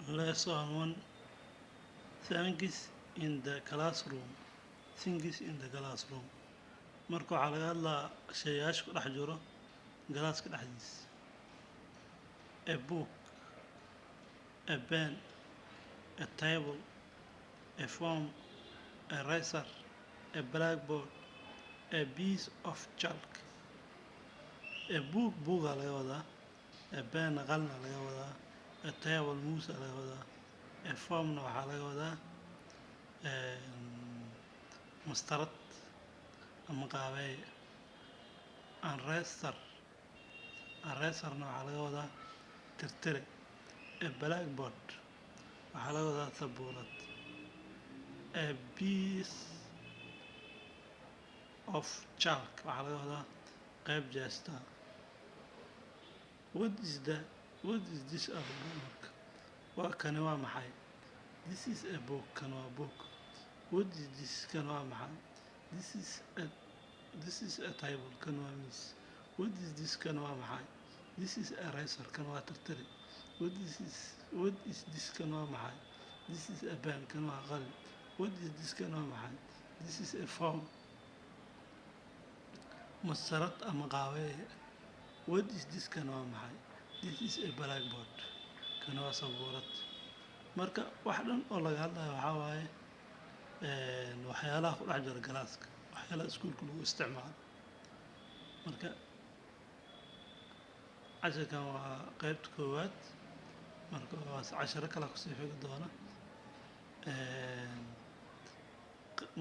Lesson 1. Things in the classroom. Things in the classroom. Marka waxaa laga hadlaa shayaasha ku dhex jiro galaaska dhexdiisa. A book, a pen, a table, a phone, a eraser, a blackboard, a piece of chalk. A book buugaa laga wadaa, a pen qalina laga wadaa, a table muusa laga wadaa, a phone waxaa laga wadaa mastarad ama qaabeeye. An eraserna waxaa laga wadaa tirtire. A blackboard waxaa laga wadaa sabuurad. A piece of chalk waxaa laga wadaa qayb jeesta. What is this marka? Kani waa maxay? This is a book. Kan waa book. What is this? Kan waa maxay? This is a table. Kan waa miis. What is this? Kan waa maxay? This is a eraser. Kan waa tirtire. What is this? Kan waa maxay? This is a pen. Kan waa qalin. What is this? Kan waa maxay? This is a phone. Mastarad ama qaabeeye. What is this? Kan waa maxay? This is a blackboard. Kan waa sabuurad. Marka wax dhan oo laga hadlayo waxaa waaye waxyaalaha ku dhex jira galaaska, waxyaalaha iskuulka lagu isticmaalo. Marka casharkan waa qaybta koowaad. Marka waa casharo kale kusii xigi doona.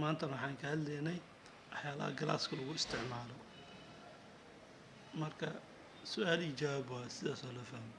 Maanta waxaan ka hadlaynay waxyaalaha galaaska lagu isticmaalo. Marka su'aal iyo jawaab waa sidaas oo la fahmo.